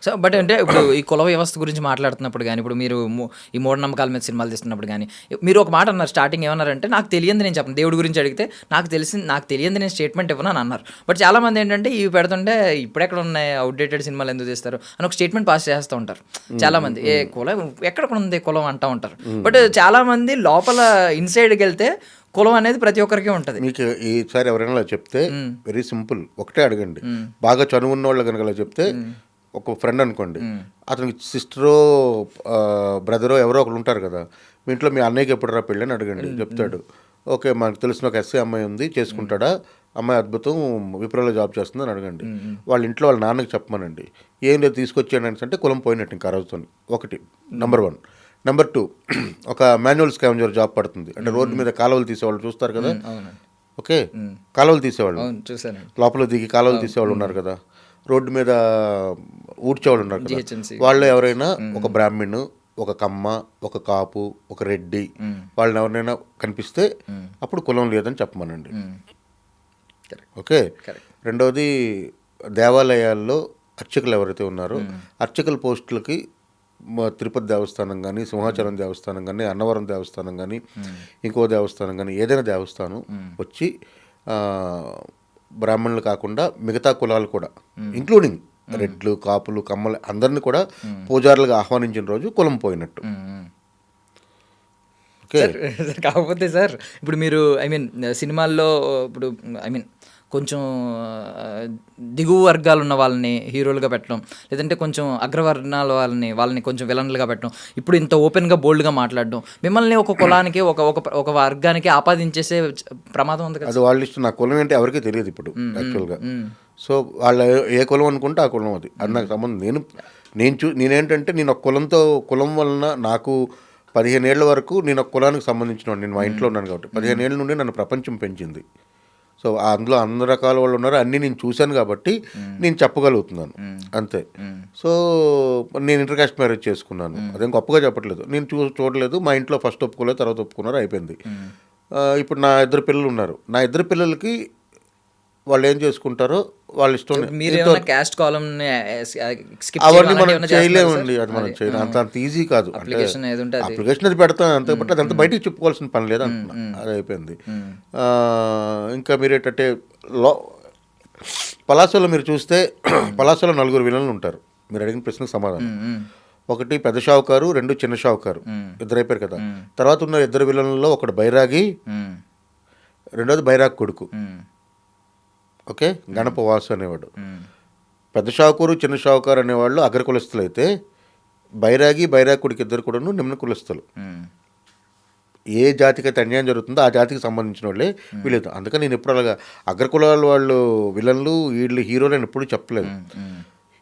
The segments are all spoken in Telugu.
సో బట్ అంటే ఇప్పుడు ఈ కుల వ్యవస్థ గురించి మాట్లాడుతున్నప్పుడు కానీ, ఇప్పుడు మీరు ఈ మూఢనమ్మకాల మీద సినిమాలు తీస్తున్నప్పుడు కానీ, మీరు ఒక మాట అన్నారు స్టార్టింగ్ ఏమన్నారంటే, నాకు తెలియంది నేను చెప్పను. దేవుడి గురించి అడిగితే నాకు తెలియంది నేను స్టేట్మెంట్ ఇవ్వను అని అన్నారు. బట్ చాలామంది ఏంటంటే ఇవి పెడుతుంటే ఇప్పుడెక్కడ ఉన్నాయి అవుట్డేటెడ్ సినిమాలు ఎందుకు తీస్తారు అని ఒక స్టేట్మెంట్ పాస్ చేస్తూ ఉంటారు చాలామంది. ఏ కులం ఎక్కడ ఉంది కులం అంటూ ఉంటారు. బట్ చాలామంది లోపల ఇన్సైడ్కి వెళ్తే కులం అనేది ప్రతి ఒక్కరికి ఉంటుంది. మీకు ఈసారి ఎవరైనా అలా చెప్తే వెరీ సింపుల్, ఒకటే అడగండి. బాగా చనువున్న వాళ్ళు కనుక అలా చెప్తే, ఒక ఫ్రెండ్ అనుకోండి, అతనికి సిస్టరో బ్రదరో ఎవరో ఒకరు ఉంటారు కదా, మీ ఇంట్లో మీ అన్నయ్యకి ఎప్పుడు రా పెళ్ళి అని అడగండి, చెప్తాడు. ఓకే, మనకు తెలిసిన ఒక ఎస్ఐ అమ్మాయి ఉంది, చేసుకుంటాడా, అమ్మాయి అద్భుతం, విప్రోలో జాబ్ చేస్తుంది అని అడగండి. వాళ్ళ ఇంట్లో వాళ్ళ నాన్నకి చెప్పమనండి. ఏం లేదు తీసుకొచ్చాను అంటే కులం పోయినట్టు ఇంకా రోజుతో. ఒకటి నెంబర్ 1. నెంబర్ 2, ఒక మాన్యువల్ స్కావెంజర్ జాబ్ పడుతుంది. అంటే రోడ్డు మీద కాలువలు తీసేవాళ్ళు చూస్తారు కదా, ఓకే, కాలువలు తీసేవాళ్ళు, లోపల దిగి కాలువలు తీసేవాళ్ళు ఉన్నారు కదా, రోడ్డు మీద ఊడ్చేవాళ్ళు ఉన్నారు కదా, వాళ్ళు ఎవరైనా ఒక బ్రాహ్మణు, ఒక కమ్మ, ఒక కాపు, ఒక రెడ్డి, వాళ్ళని ఎవరినైనా కనిపిస్తే అప్పుడు కులం లేదని చెప్పమనండి. ఓకే. రెండవది, దేవాలయాల్లో అర్చకులు ఎవరైతే ఉన్నారో అర్చకుల పోస్టులకి తిరుపతి దేవస్థానం కానీ, సింహాచలం దేవస్థానం కానీ, అన్నవరం దేవస్థానం కానీ, ఇంకో దేవస్థానం కానీ, ఏదైనా దేవస్థానం వచ్చి బ్రాహ్మణులు కాకుండా మిగతా కులాలు కూడా ఇంక్లూడింగ్ రెడ్లు, కాపులు, కమ్మలు అందరినీ కూడా పూజారులుగా ఆహ్వానించిన రోజు కులం పోయినట్టు. కాకపోతే సార్ ఇప్పుడు మీరు సినిమాల్లో ఇప్పుడు కొంచెం దిగువ వర్గాలు ఉన్న వాళ్ళని హీరోలుగా పెట్టడం, లేదంటే కొంచెం అగ్రవర్ణాల వాళ్ళని కొంచెం విలన్లుగా పెట్టడం, ఇప్పుడు ఇంత ఓపెన్గా బోల్డ్గా మాట్లాడడం, మిమ్మల్ని ఒక కులానికి ఒక వర్గానికి ఆపాదించేసే ప్రమాదం ఉంది కదా. అది వాళ్ళ ఇష్టం. నా కులం ఏంటి ఎవరికీ తెలియదు ఇప్పుడు యాక్చువల్గా. సో వాళ్ళు ఏ కులం అనుకుంటే ఆ కులం అది నాకు సంబంధం. నేనేంటంటే నేను ఒక కులం వలన నాకు 15 ఏళ్ల వరకు నేను ఒక కులానికి సంబంధించిన నేను మా ఇంట్లో ఉన్నాను కాబట్టి 15 ఏళ్ళ నుండి నన్ను ప్రపంచం పెంచింది. సో అందులో అన్ని రకాల వాళ్ళు ఉన్నారు, అన్నీ నేను చూశాను కాబట్టి నేను చెప్పగలుగుతున్నాను అంతే. సో నేను ఇంటర్కాస్ట్ మ్యారేజ్ చేసుకున్నాను, అదేం గొప్పగా చెప్పట్లేదు, నేను చూడలేదు, మా ఇంట్లో ఫస్ట్ ఒప్పుకోలేదు, తర్వాత ఒప్పుకున్నారు, అయిపోయింది. ఇప్పుడు నా 2 పిల్లలు ఉన్నారు, నా 2 పిల్లలకి వాళ్ళు ఏం చేసుకుంటారో వాళ్ళ ఇష్టం. అవన్నీ మనం చేయలేమండి, అది మనం చేయలేం, అంత ఈజీ కాదు. అప్లికేషన్ అది పెడతాం అంతే, బట్ అదంతా బయటికి చెప్పుకోవాల్సిన పని లేదు అంటున్నా, అది అయిపోయింది. ఇంకా మీరు ఏంటంటే పలాసలో మీరు చూస్తే పలాసలో 4 విలన్లు ఉంటారు. మీరు అడిగిన ప్రశ్నకు సమాధానం. ఒకటి పెద్ద షావుకారు, 2 చిన్న షావుకారు, 2 అయిపోయారు కదా. తర్వాత ఉన్న 2 విలన్లలో ఒకటి బైరాగి, రెండోది బైరాగ్ కొడుకు, ఓకే, గణప వాసు అనేవాడు. పెద్ద షావుకారు, చిన్న షావుకారు అనేవాళ్ళు అగ్ర కులస్తులు అయితే, బైరాగి కొడుకు ఇద్దరు కూడా నిమ్న కులస్తులు. ఏ జాతికి అయితే అన్యాయం జరుగుతుందో ఆ జాతికి సంబంధించిన వాళ్ళే వీళ్ళు. అందుకని నేను ఎప్పుడు అలాగా అగ్రకులాల వాళ్ళు విలన్లు, వీళ్ళు హీరోలు అని ఎప్పుడు చెప్పలేదు.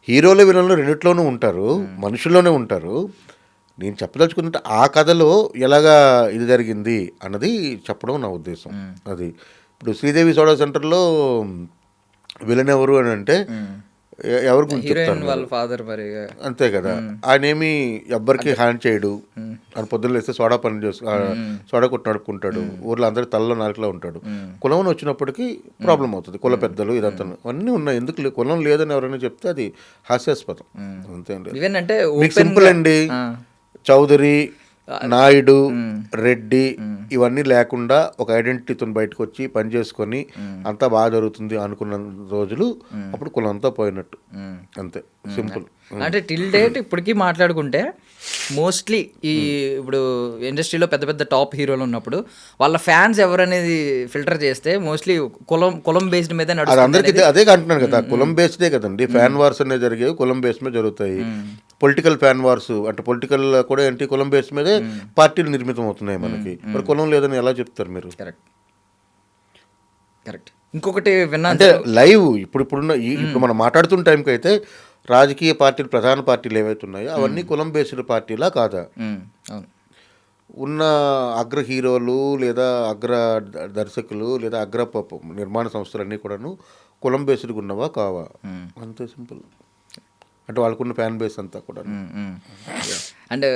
హీరోలు విలన్లు రెండిట్లోనూ ఉంటారు, మనుషుల్లోనే ఉంటారు. నేను చెప్పదలుచుకున్నట్టు ఆ కథలో ఎలాగా ఇది జరిగింది అన్నది చెప్పడం నా ఉద్దేశం. అది ఇప్పుడు శ్రీదేవి సోడా సెంటర్లో విలన్ ఎవరు అని అంటే ఎవరు గురించి చెప్తారు, అంతే కదా. ఆయన ఏమి ఎవ్వరికి హ్యాండ్ చేయడు, ఆయన పొద్దున్న లేస్తే సోడా పని సోడా కొట్టి నడుపుకుంటాడు, ఊర్లో అందరికి తలలో నాలుగులా ఉంటాడు. కులం వచ్చినప్పటికీ ప్రాబ్లం అవుతుంది, కుల పెద్దలు ఇదంతా అన్నీ ఉన్నాయి. ఎందుకు కులం లేదని ఎవరైనా చెప్తే అది హాస్యాస్పదం. అంతే, మీకు సింపుల్ అండి. చౌదరి, నాయుడు, రెడ్డి ఇవన్నీ లేకుండా ఒక ఐడెంటిటీతో బయటకు వచ్చి పని చేసుకొని అంతా బాగా జరుగుతుంది అనుకున్న రోజులు అప్పుడు కులం అంతా పోయినట్టు. అంతే సింపుల్. అంటే టిల్ డేట్ ఇప్పటికీ మాట్లాడుకుంటే మోస్ట్లీ ఈ ఇప్పుడు ఇండస్ట్రీలో పెద్ద పెద్ద టాప్ హీరోలు ఉన్నప్పుడు వాళ్ళ ఫ్యాన్స్ ఎవరనేది ఫిల్టర్ చేస్తే మోస్ట్లీ కులం బేస్డ్ మీద అందరికీ అదే అంటున్నాను కదా, కులం బేస్డే కదండి. ఫ్యాన్ వార్స్ అనేవి జరిగేవి కులం బేస్ మీద జరుగుతాయి. పొలిటికల్ ఫ్యాన్ వార్స్ అంటే పొలిటికల్ కూడా ఏంటి, కులం బేస్ మీదే పార్టీలు నిర్మితం అవుతున్నాయి మనకి. మరి కులం లేదని ఎలా చెప్తారు మీరు? కరెక్ట్. ఇంకొకటి విన్నా అంటే లైవ్ ఇప్పుడు మనం మాట్లాడుతున్న టైంకి అయితే రాజకీయ పార్టీలు, ప్రధాన పార్టీలు ఏవైతే ఉన్నాయో అవన్నీ కులం బేస్డ్ పార్టీలా కాదా? ఉన్న అగ్ర హీరోలు లేదా అగ్ర దర్శకులు లేదా అగ్ర నిర్మాణ సంస్థలన్నీ కూడాను కులం బేస్డ్గా ఉన్నవా కావా? అంతే సింపుల్. అంటే వాళ్ళకున్న ఫ్యాన్ బేస్ అంతా కూడా. అండ్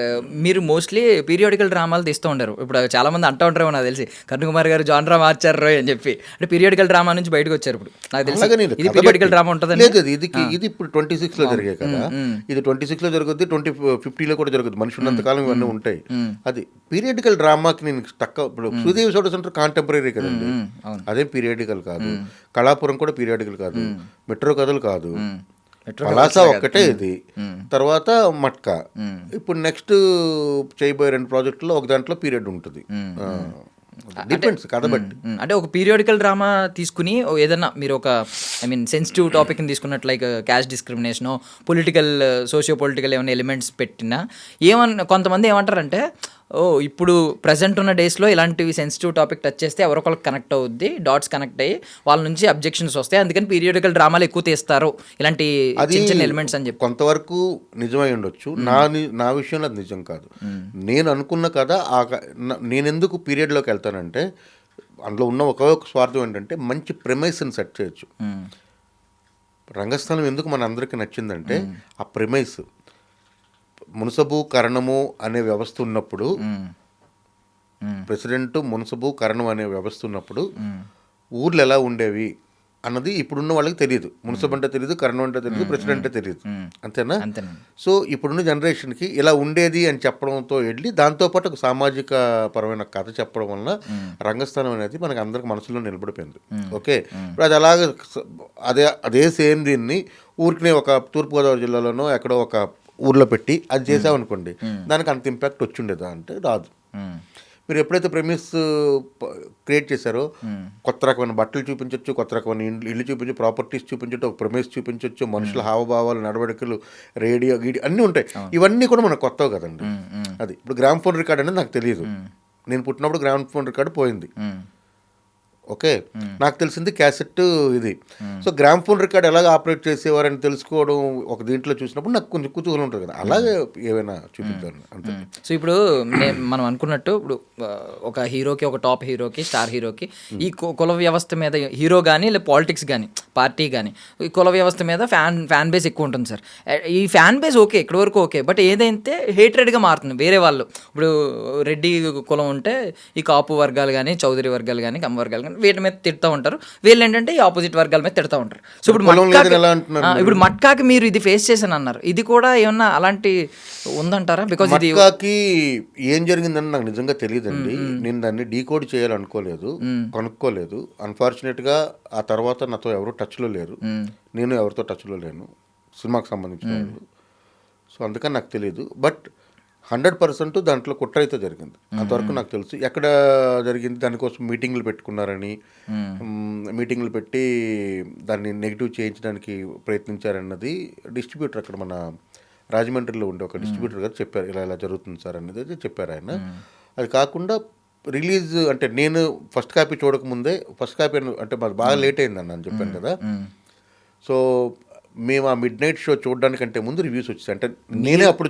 మీరు మోస్ట్లీ పీరియాడికల్ డ్రామాలు తీస్తూ ఉంటారు. ఇప్పుడు చాలా మంది అంటూ ఉంటారు నాకు తెలిసి, కరుణ్ గారు జాన్రా మార్చారు రోయ్ అని చెప్పి. అంటే పీరియాడికల్ డ్రామా నుంచి బయటకు వచ్చారు ఇప్పుడు నాకు తెలిసి. అలాగే నేను ఇది కథ పీరియాడికల్ బట్టి- డ్రామా ఉంటుందండి. లేదు ఇది ఇప్పుడు 26 లో జరిగే కదా, ఇది 26 లో జరుగుద్ది, 50లో కూడా జరుగుద్ది. మనిషి ఉన్నంతకాలం ఇవన్నీ ఉంటాయి. అది పీరియాడికల్ డ్రామాకి నేను తక్కువ. ఇప్పుడు శ్రీదేవి సోడ సెంటర్ కాంటెంపరీ కదండి, అవును. అదేం పీరియాడికల్ కాదు. కళాపురం కూడా పీరియాడికల్ కాదు. మెట్రో కథలు కాదు. మెట్రో పలాస ఒక్కటే ఇది. తర్వాత మట్కా. ఇప్పుడు నెక్స్ట్ చేయబోయే 2 ప్రాజెక్టులో ఒక దాంట్లో పీరియడ్ ఉంటుంది. డిపెండ్స్ కథ బట్టి. అంటే ఒక పీరియాడికల్ డ్రామా తీసుకుని ఏదన్నా మీరు ఒక సెన్సిటివ్ టాపిక్ని తీసుకున్నట్టు, like caste discrimination, political socio political ఏమైనా ఎలిమెంట్స్ పెట్టినా కొంతమంది ఏమంటారంటే, ఇప్పుడు ప్రజెంట్ ఉన్న డేస్లో ఇలాంటివి సెన్సిటివ్ టాపిక్ టచ్ చేస్తే ఎవరొకరికి కనెక్ట్ అవుద్ది, డాట్స్ కనెక్ట్ అయ్యి వాళ్ళ నుంచి అబ్జెక్షన్స్ వస్తాయి, అందుకని పీరియాడికల్ డ్రామాలు ఎక్కువ తీస్తారు ఇలాంటి చిన్న చిన్న ఎలిమెంట్స్ అని చెప్పి. కొంతవరకు నిజమై ఉండొచ్చు. నా విషయంలో అది నిజం కాదు. నేను అనుకున్న కథ నేను ఎందుకు పీరియడ్లోకి వెళ్తానంటే, అందులో ఉన్న ఒక స్వార్థం ఏంటంటే మంచి ప్రెమైస్ని సెట్ చేయొచ్చు. రంగస్థలం ఎందుకు మన అందరికీ నచ్చిందంటే ఆ ప్రెమైస్, మున్సబు కరణము అనే వ్యవస్థ ఉన్నప్పుడు, ప్రెసిడెంట్ మున్సబు కరణం అనే వ్యవస్థ ఉన్నప్పుడు ఊర్లు ఎలా ఉండేవి అన్నది ఇప్పుడున్న వాళ్ళకి తెలియదు. మున్సబ్ అంటే తెలియదు, కరణం అంటే తెలియదు, ప్రెసిడెంట్ అంటే తెలియదు. అంతేనా? సో ఇప్పుడున్న జనరేషన్కి ఇలా ఉండేది అని చెప్పడంతో వెళ్ళి దాంతోపాటు ఒక సామాజిక పరమైన కథ చెప్పడం వలన రంగస్థానం అనేది మనకి అందరికి మనసులో నిలబడిపోయింది. ఓకే, ఇప్పుడు అది అలాగే అదే సేమ్ దీన్ని ఊరికినే ఒక తూర్పుగోదావరి జిల్లాలోనో ఎక్కడో ఒక ఊర్లో పెట్టి అది చేసామనుకోండి, దానికి అంత ఇంపాక్ట్ వచ్చిండేదా అంటే రాదు. మీరు ఎప్పుడైతే ప్రెమిస్ క్రియేట్ చేశారో, కొత్త రకమైన బట్టలు చూపించవచ్చు, కొత్త రకమైన ఇల్లు చూపించు, ప్రాపర్టీస్ చూపించచ్చు, ఒక ప్రెమిస్ చూపించవచ్చు, మనుషుల హావభావాలు, నడవడికలు, రేడియో గీడి అన్నీ ఉంటాయి. ఇవన్నీ కూడా మనకు కొత్తవి కదండి. అది ఇప్పుడు గ్రామ్ ఫోన్ రికార్డ్ అనేది నాకు తెలియదు. నేను పుట్టినప్పుడు గ్రామ్ ఫోన్ రికార్డు పోయింది. ఓకే, నాకు తెలిసింది క్యాసెట్ ఇది. సో గ్రామ్ ఫోన్ రికార్డ్ ఎలాగ ఆపరేట్ చేసేవారని తెలుసుకోవడం ఒక దీంట్లో చూసినప్పుడు నాకు కొంచెం కుతూహలం ఉంటుంది కదా, అలాగే ఏమైనా చూపించాను అంతే. సో ఇప్పుడు మనం అనుకున్నట్టు, ఇప్పుడు ఒక హీరోకి, ఒక టాప్ హీరోకి, స్టార్ హీరోకి ఈ కుల వ్యవస్థ మీద, హీరో కానీ లేదా పాలిటిక్స్ కానీ పార్టీ కానీ, ఈ కుల వ్యవస్థ మీద ఫ్యాన్ బేస్ ఎక్కువ ఉంటుంది సార్. ఈ ఫ్యాన్ బేస్ ఓకే, ఇక్కడి వరకు ఓకే, బట్ ఏదైతే హేట్రెడ్గా మారుతుంది వేరే వాళ్ళు. ఇప్పుడు రెడ్డి కులం ఉంటే ఈ కాపు వర్గాలు కానీ, చౌదరి వర్గాలు కానీ, కమ్మ వర్గాలు కానీ వీటి మీద తిడతా ఉంటారు, వీళ్ళు ఏంటంటే ఈ ఆపోజిట్ వర్గాల మీద తిడతా ఉంటారు. సో ఇప్పుడు మట్కాకి మీరు ఇది ఫేస్ చేశాను అన్నారు, ఇది కూడా ఏమన్నా అలాంటి ఉందంటారా? బికాజ్ ఇది మట్కాకి ఏం జరిగిందని నాకు నిజంగా తెలియదండి. నేను దాన్ని డీకోడ్ చేయాలనుకోలేదు, కనుక్కోలేదు. అన్ఫార్చునేట్గా ఆ తర్వాత నాతో ఎవరు టచ్లో లేరు, నేను ఎవరితో టచ్లో లేను సినిమాకి సంబంధించిన వాళ్ళు. సో అందుకని నాకు తెలియదు. బట్ 100% దాంట్లో కుట్ర అయితే జరిగింది, అంతవరకు నాకు తెలుసు. ఎక్కడ జరిగింది, దానికోసం మీటింగ్లు పెట్టుకున్నారని, మీటింగ్లు పెట్టి దాన్ని నెగిటివ్ చేయించడానికి ప్రయత్నించారన్నది డిస్ట్రిబ్యూటర్, అక్కడ మన రాజమండ్రిలో ఉండే ఒక డిస్ట్రిబ్యూటర్ గారు చెప్పారు, ఇలా ఇలా జరుగుతుంది సార్ అనేది అయితే చెప్పారు ఆయన. అది కాకుండా రిలీజ్ అంటే నేను ఫస్ట్ కాపీ చూడకముందే, ఫస్ట్ కాపీ అంటే మాది బాగా లేట్ అయిందని అని చెప్పాను కదా. సో మేము ఆ మిడ్ నైట్ షో చూడడానికంటే ముందు రివ్యూస్ వచ్చేసాయి. అంటే నేనే అప్పుడు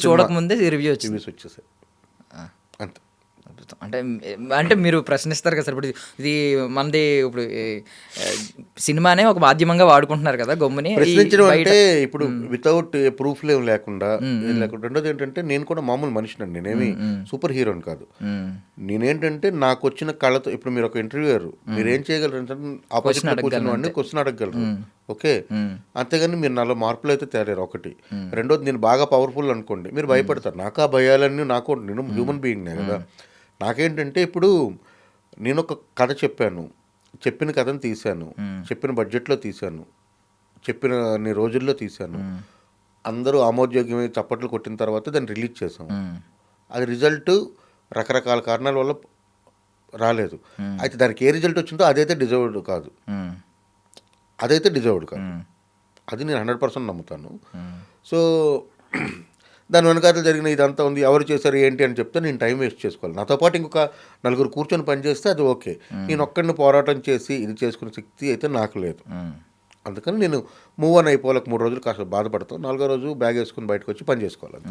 చూడకముందే రివ్యూస్ వచ్చేసాయి అంతే. అంటే మీరు ప్రశ్నిస్తారు కదా సార్, ఇప్పుడు ఇది మనది, ఇప్పుడు సినిమానే ఒక మాధ్యమంగా వాడుకుంటున్నారు కదా గమ్ముని ప్రశ్నించడం అంటే, ఇప్పుడు వితౌట్ ప్రూఫ్ లేకుండా. రెండోది ఏంటంటే, నేను కూడా మామూలు మనిషినండి, నేనేమి సూపర్ హీరోని కాదు. నేనేంటంటే నాకు వచ్చిన కళతో, ఇప్పుడు మీరు ఒక ఇంటర్వ్యూయర్, మీరు ఏం చేయగలరు అంటే ఆపోజిట్ కూర్చున్న క్వశ్చన్ అడగగలరు. ఓకే, అంతేగాని మీరు నాలో మార్పులు అయితే తేలేరు ఒకటి. రెండోది, నేను బాగా పవర్ఫుల్ అనుకోండి, మీరు భయపడతారు. నాకు ఆ భయాలన్నీ, నేను హ్యూమన్ బీయింగ్నే కదా. నాకేంటంటే, ఇప్పుడు నేను ఒక కథ చెప్పాను, చెప్పిన కథను తీశాను, చెప్పిన బడ్జెట్లో తీశాను, చెప్పిన అన్ని రోజుల్లో తీశాను, అందరూ ఆమోదయోగ్యమై చప్పట్లు కొట్టిన తర్వాత దాన్ని రిలీజ్ చేసాం. అది రిజల్ట్ రకరకాల కారణాల వల్ల రాలేదు. అయితే దానికి ఏ రిజల్ట్ వచ్చిందో అదైతే డిజర్వ్డ్ కాదు, అది నేను 100% నమ్ముతాను. సో దాని వెనకాల జరిగిన ఇదంతా ఉంది, ఎవరు చేశారు ఏంటి అని చెప్తే నేను టైం వేస్ట్ చేసుకోవాలి. నాతో పాటు ఇంకొక 4 కూర్చొని పనిచేస్తే అది ఓకే. నేను ఒక్కడిని పోరాటం చేసి ఇది చేసుకునే శక్తి అయితే నాకు లేదు. అందుకని నేను మూవ్ ఆన్ అయిపోవాలి. 3 రోజులు కాస్త బాధపడతాం, 4వ రోజు బ్యాగ్ వేసుకుని బయటకు వచ్చి పని చేసుకోవాలి.